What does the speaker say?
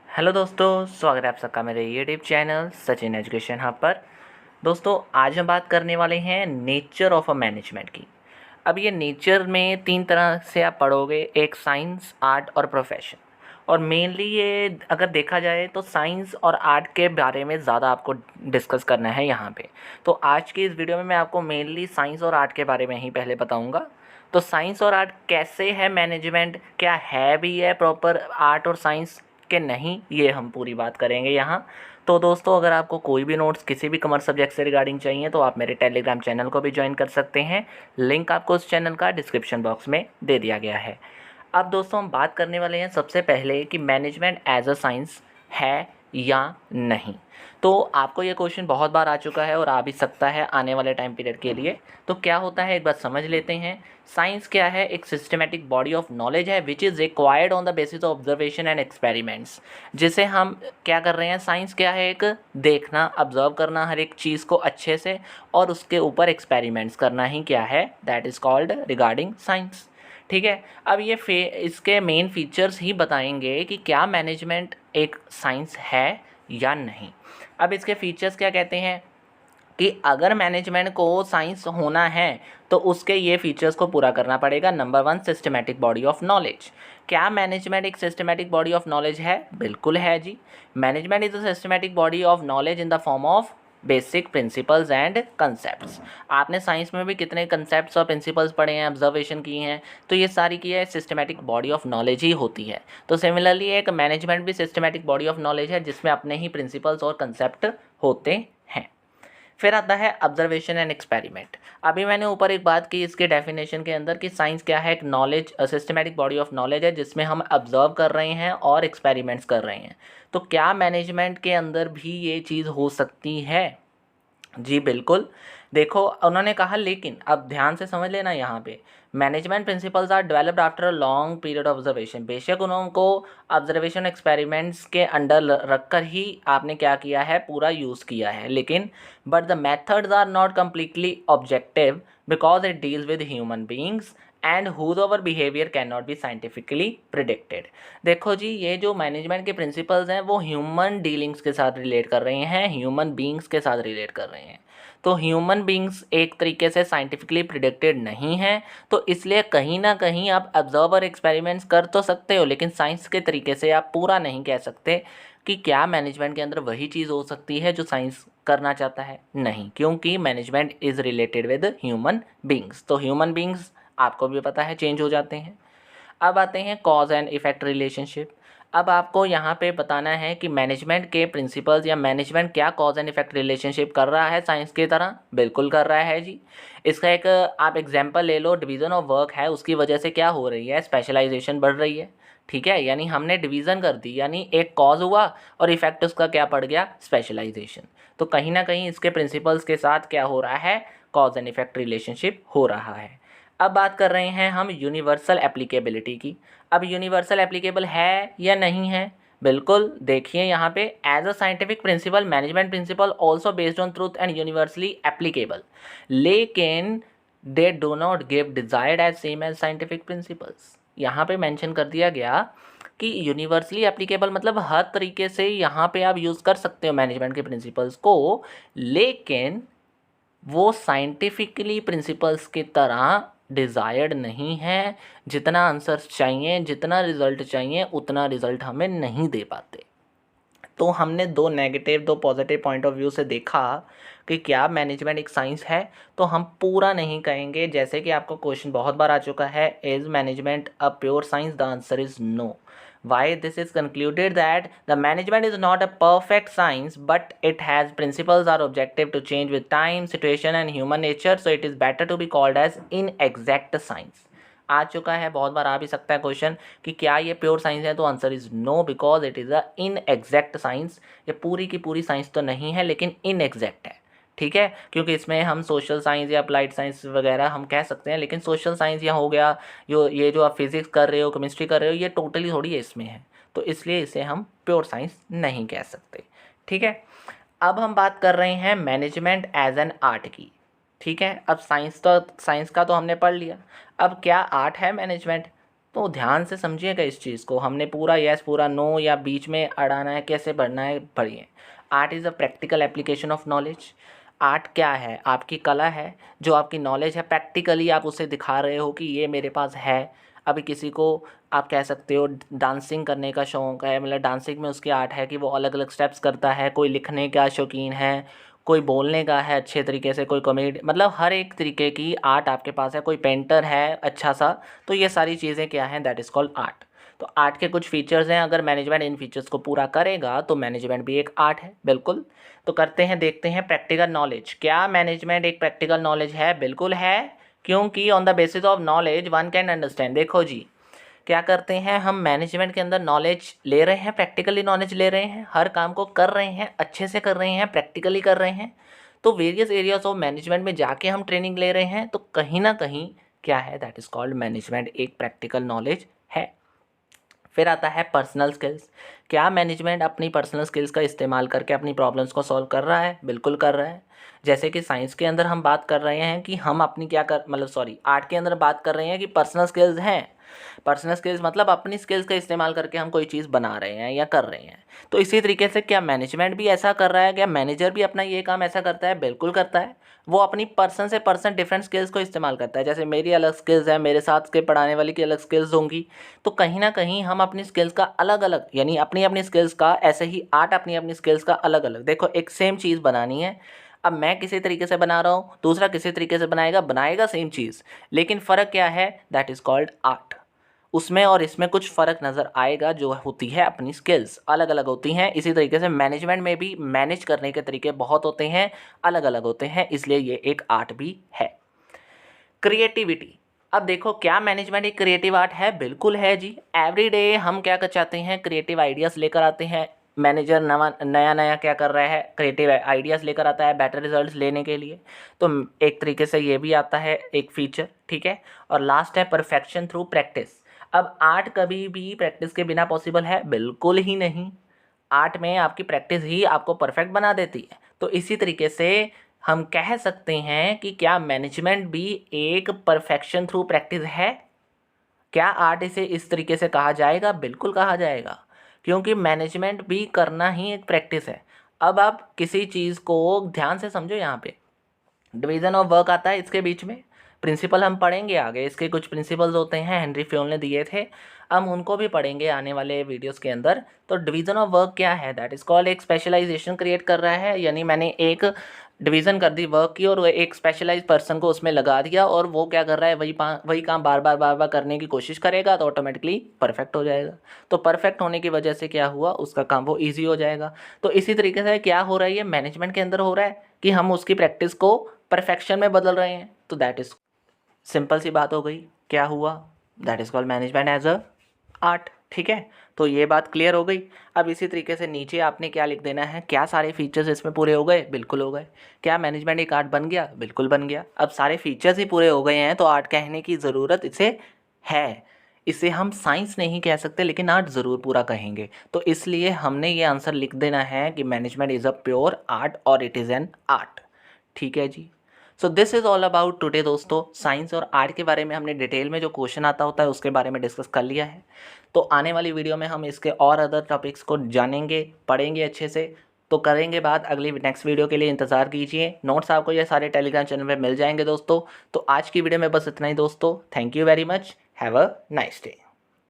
Hello दोस्तों, स्वागत है आप सबका मेरे YouTube channel Sachin education hub पर। दोस्तों, आज हम बात करने वाले हैं नेचर ऑफ अ मैनेजमेंट की। अब ये नेचर में तीन तरह से आप पढ़ोगे, एक साइंस, आर्ट और प्रोफेशन। और मेनली ये अगर देखा जाए तो साइंस और आर्ट के बारे में ज़्यादा आपको डिस्कस करना है यहाँ पे। तो आज की इस वीडियो में मैं आपको मेनली साइंस और आर्ट के बारे में ही पहले बताऊँगा। तो साइंस और आर्ट कैसे है मैनेजमेंट, क्या है भी है प्रॉपर आर्ट और साइंस के नहीं, ये हम पूरी बात करेंगे यहाँ। तो दोस्तों, अगर आपको कोई भी नोट्स किसी भी कॉमर्स सब्जेक्ट से रिगार्डिंग चाहिए तो आप मेरे टेलीग्राम चैनल को भी ज्वाइन कर सकते हैं। लिंक आपको उस चैनल का डिस्क्रिप्शन बॉक्स में दे दिया गया है। अब दोस्तों, हम बात करने वाले हैं सबसे पहले कि मैनेजमेंट एज अ साइंस है या नहीं। तो आपको ये क्वेश्चन बहुत बार आ चुका है और आ भी सकता है आने वाले टाइम पीरियड के लिए। तो क्या होता है, एक बार समझ लेते हैं। साइंस क्या है? एक सिस्टमेटिक बॉडी ऑफ नॉलेज है which is required on the basis of observation and experiments. जिसे हम क्या कर रहे हैं, साइंस क्या है? एक देखना, ऑब्जर्व करना हर एक चीज़ को अच्छे से और उसके ऊपर एक्सपेरिमेंट्स करना ही क्या है, that is called regarding science. ठीक है। अब ये इसके मेन फीचर्स ही बताएंगे कि क्या मैनेजमेंट एक साइंस है या नहीं। अब इसके फीचर्स क्या कहते हैं कि अगर मैनेजमेंट को साइंस होना है तो उसके ये फीचर्स को पूरा करना पड़ेगा। Number 1, systematic body of knowledge. क्या मैनेजमेंट एक सिस्टमेटिक बॉडी ऑफ नॉलेज है? बिल्कुल है जी। Management is a systematic body of knowledge in the form of basic principles and concepts. आपने साइंस में भी कितने कंसेप्ट्स और प्रिंसिपल्स पढ़े हैं, ऑब्जर्वेशन किए हैं, तो ये सारी की है सिस्टमेटिक बॉडी ऑफ नॉलेज ही होती है। तो सिमिलरली एक मैनेजमेंट भी सिस्टमेटिक बॉडी ऑफ नॉलेज है जिसमें अपने ही प्रिंसिपल्स और कंसेप्ट होते हैं। फिर आता है ऑब्जर्वेशन एंड एक्सपेरिमेंट। अभी मैंने ऊपर एक बात की इसके डेफिनेशन के अंदर कि साइंस क्या है, एक knowledge, systematic body of knowledge है जिसमें हम ऑब्जर्व कर रहे हैं और एक्सपेरिमेंट्स कर रहे हैं। तो क्या मैनेजमेंट के अंदर भी ये चीज़ हो सकती है? जी बिल्कुल। देखो, उन्होंने कहा, लेकिन अब ध्यान से समझ लेना यहाँ पे, management principles are developed after a long period observation. बेशक उनको ऑब्जर्वेशन एक्सपेरिमेंट्स के अंडर रखकर ही आपने क्या किया है, पूरा यूज़ किया है, लेकिन but the methods are not completely objective because it deals with human beings and whose over behaviour can not be scientifically predicted. देखो जी, ये जो मैनेजमेंट के प्रिंसिपल्स हैं वो ह्यूमन डीलिंग्स के साथ रिलेट कर रहे हैं, ह्यूमन बींग्स के साथ रिलेट कर रहे हैं। तो ह्यूमन बींग्स एक तरीके से साइंटिफिकली प्रिडिक्टेड नहीं है, तो इसलिए कहीं ना कहीं आप ऑब्जर्वर एक्सपेरिमेंट्स कर तो सकते हो, लेकिन साइंस के तरीके से आप पूरा नहीं कह सकते कि क्या मैनेजमेंट के अंदर वही चीज़ हो सकती है जो साइंस करना चाहता है। नहीं, क्योंकि management is related with human beings. तो ह्यूमन बींग्स आपको भी पता है चेंज हो जाते हैं। अब आते हैं कॉज एंड इफेक्ट रिलेशनशिप। अब आपको यहाँ पे बताना है कि मैनेजमेंट के प्रिंसिपल्स या मैनेजमेंट क्या कॉज एंड इफेक्ट रिलेशनशिप कर रहा है साइंस की तरह? बिल्कुल कर रहा है जी। इसका एक आप एग्जांपल ले लो, डिवीज़न ऑफ वर्क है, उसकी वजह से क्या हो रही है, स्पेशलाइजेशन बढ़ रही है। ठीक है, यानी हमने डिवीज़न कर दी, यानी एक कॉज हुआ और इफेक्ट उसका क्या पड़ गया, स्पेशलाइजेशन। तो कहीं ना कहीं इसके प्रिंसिपल्स के साथ क्या हो रहा है, कॉज एंड इफेक्ट रिलेशनशिप हो रहा है। अब बात कर रहे हैं हम यूनिवर्सल एप्लीकेबिलिटी की। अब यूनिवर्सल एप्लीकेबल है या नहीं है? बिल्कुल। देखिए यहाँ पे, as a scientific principle management principle also based on truth and universally applicable, लेकिन they do not give desired as same as scientific principles. यहाँ पे मेंशन कर दिया गया कि यूनिवर्सली एप्लीकेबल मतलब हर तरीके से यहाँ पे आप यूज़ कर सकते हो मैनेजमेंट के प्रिंसिपल्स को, लेकिन वो साइंटिफिकली प्रिंसिपल्स की तरह डिज़ायर्ड नहीं है। जितना आंसर्स चाहिए, जितना रिज़ल्ट चाहिए, उतना रिज़ल्ट हमें नहीं दे पाते। तो हमने दो नेगेटिव दो पॉजिटिव पॉइंट ऑफ व्यू से देखा कि क्या मैनेजमेंट एक साइंस है। तो हम पूरा नहीं कहेंगे, जैसे कि आपको क्वेश्चन बहुत बार आ चुका है, is management a pure science? The answer is no. Why this is concluded that the management is not a perfect science, but it has principles are objective to change with time, situation and human nature, so it is better to be called as inexact science. आ चुका है, बहुत बार आ भी सकता है question कि क्या ये pure science है, तो answer is no, because it is a inexact science. ये पूरी की पूरी साइंस तो नहीं है, लेकिन इनएग्जैक्ट है। ठीक है, क्योंकि इसमें हम सोशल साइंस या अप्लाइड साइंस वगैरह हम कह सकते हैं, लेकिन सोशल साइंस या हो गया ये जो आप फिजिक्स कर रहे हो, केमिस्ट्री कर रहे हो, ये टोटली थोड़ी इसमें है, तो इसलिए इसे हम प्योर साइंस नहीं कह सकते। ठीक है, अब हम बात कर रहे हैं मैनेजमेंट एज एन आर्ट की। ठीक है, अब साइंस का तो हमने पढ़ लिया। अब क्या आर्ट है मैनेजमेंट? तो ध्यान से समझिएगा इस चीज़ को, हमने पूरा यस पूरा नो या बीच में अड़ाना है, कैसे पढ़ना है पढ़िए। Art is a practical application of knowledge. Art क्या है? आपकी कला है, जो आपकी नॉलेज है, प्रैक्टिकली आप उसे दिखा रहे हो कि ये मेरे पास है। अभी किसी को आप कह सकते हो डांसिंग करने का शौक़ है, मतलब डांसिंग में उसकी आर्ट है कि वो अलग अलग स्टेप्स करता है। कोई लिखने का शौकीन है, कोई बोलने का है अच्छे तरीके से, कोई कॉमेडी, मतलब हर एक तरीके की आर्ट आपके पास है। कोई पेंटर है अच्छा सा, तो ये सारी चीज़ें क्या हैं? That is called art. तो आर्ट के कुछ फीचर्स हैं, अगर मैनेजमेंट इन फीचर्स को पूरा करेगा तो मैनेजमेंट भी एक आर्ट है, बिल्कुल। तो करते हैं, देखते हैं प्रैक्टिकल नॉलेज। क्या मैनेजमेंट एक प्रैक्टिकल नॉलेज है? बिल्कुल है, क्योंकि on the basis of knowledge one can understand. देखो जी, क्या करते हैं हम मैनेजमेंट के अंदर? नॉलेज ले रहे हैं, प्रैक्टिकली नॉलेज ले रहे हैं, हर काम को कर रहे हैं, अच्छे से कर रहे हैं, प्रैक्टिकली कर रहे हैं। तो वेरियस एरियाज ऑफ मैनेजमेंट में जाके हम ट्रेनिंग ले रहे हैं, तो कहीं ना कहीं क्या है? दैट इज़ कॉल्ड मैनेजमेंट एक प्रैक्टिकल नॉलेज है। फिर आता है पर्सनल स्किल्स। क्या मैनेजमेंट अपनी पर्सनल स्किल्स का इस्तेमाल करके अपनी प्रॉब्लम्स को सॉल्व कर रहा है? बिल्कुल कर रहा है। जैसे कि साइंस के अंदर हम बात कर रहे हैं कि हम अपनी क्या कर मतलब सॉरी आर्ट के अंदर बात कर रहे हैं कि पर्सनल स्किल्स हैं। पर्सनल स्किल्स मतलब अपनी स्किल्स का इस्तेमाल करके हम कोई चीज़ बना रहे हैं या कर रहे हैं। तो इसी तरीके से क्या मैनेजमेंट भी ऐसा कर रहा है? क्या मैनेजर भी अपना ये काम ऐसा करता है? बिल्कुल करता है। वो अपनी पर्सन से पर्सन डिफरेंट स्किल्स को इस्तेमाल करता है। जैसे मेरी अलग स्किल्स है, मेरे साथ के पढ़ाने वाले की अलग स्किल्स होंगी। तो कहीं ना कहीं हम अपनी स्किल्स का अलग अलग, यानी अपनी अपनी स्किल्स का, ऐसे ही आर्ट अपनी अपनी स्किल्स का अलग अलग। देखो, एक सेम चीज़ बनानी है, अब मैं किसी तरीके से बना रहा हूँ, दूसरा किसी तरीके से बनाएगा सेम चीज़, लेकिन फ़र्क क्या है? That is called art. उसमें और इसमें कुछ फ़र्क नज़र आएगा, जो होती है अपनी स्किल्स अलग अलग होती हैं। इसी तरीके से मैनेजमेंट में भी मैनेज करने के तरीके बहुत होते हैं, अलग अलग होते हैं, इसलिए ये एक आर्ट भी है। क्रिएटिविटी। अब देखो, क्या मैनेजमेंट एक क्रिएटिव आर्ट है? बिल्कुल है जी। एवरीडे हम क्या कर चाहते हैं? क्रिएटिव आइडियाज़ लेकर आते हैं। मैनेजर नया नया क्या कर रहा है? क्रिएटिव आइडियाज़ लेकर आता है बेटर रिजल्ट्स लेने के लिए। तो एक तरीके से ये भी आता है एक फीचर, ठीक है। और लास्ट है परफेक्शन थ्रू प्रैक्टिस। अब आर्ट कभी भी प्रैक्टिस के बिना पॉसिबल है? बिल्कुल ही नहीं। आर्ट में आपकी प्रैक्टिस ही आपको परफेक्ट बना देती है। तो इसी तरीके से हम कह सकते हैं कि क्या मैनेजमेंट भी एक परफेक्शन थ्रू प्रैक्टिस है? क्या आर्ट इसे इस तरीके से कहा जाएगा? बिल्कुल कहा जाएगा, क्योंकि मैनेजमेंट भी करना ही एक प्रैक्टिस है। अब आप किसी चीज़ को ध्यान से समझो, यहाँ पे डिवीज़न ऑफ वर्क आता है इसके बीच में। प्रिंसिपल हम पढ़ेंगे आगे, इसके कुछ प्रिंसिपल्स होते हैं, हेनरी फ्योल ने दिए थे, हम उनको भी पढ़ेंगे आने वाले वीडियोस के अंदर। तो डिवीज़न ऑफ वर्क क्या है? दैट इज़ कॉल्ड एक स्पेशलाइजेशन क्रिएट कर रहा है, यानी मैंने एक डिवीज़न कर दी वर्क की और एक स्पेशलाइज पर्सन को उसमें लगा दिया, और वो क्या कर रहा है? वही काम बार बार करने की कोशिश करेगा, तो ऑटोमेटिकली परफेक्ट हो जाएगा। तो परफेक्ट होने की वजह से क्या हुआ? उसका काम वो ईजी हो जाएगा। तो इसी तरीके से क्या हो रहा है? ये मैनेजमेंट के अंदर हो रहा है कि हम उसकी प्रैक्टिस को परफेक्शन में बदल रहे हैं। तो दैट इज़ सिंपल सी बात हो गई। क्या हुआ? That is called management as a art, ठीक है। तो ये बात क्लियर हो गई। अब इसी तरीके से नीचे आपने क्या लिख देना है? क्या सारे फीचर्स इसमें पूरे हो गए? बिल्कुल हो गए। क्या मैनेजमेंट एक आर्ट बन गया? बिल्कुल बन गया। अब सारे फीचर्स ही पूरे हो गए हैं, तो आर्ट कहने की ज़रूरत इसे है। इसे हम साइंस नहीं कह सकते, लेकिन आर्ट ज़रूर पूरा कहेंगे। तो इसलिए हमने ये आंसर लिख देना है कि management is a pure art और इट इज़ एन आर्ट, ठीक है जी। So this is all about today दोस्तों। साइंस और आर्ट के बारे में हमने डिटेल में जो क्वेश्चन आता होता है उसके बारे में डिस्कस कर लिया है। तो आने वाली वीडियो में हम इसके और अदर टॉपिक्स को जानेंगे, पढ़ेंगे अच्छे से। तो करेंगे बात अगली नेक्स्ट वीडियो के लिए इंतज़ार कीजिए। नोट्स आपको ये सारे टेलीग्राम चैनल में मिल जाएंगे दोस्तों। तो आज की वीडियो में बस इतना ही दोस्तों। Thank you very much. Have a nice day.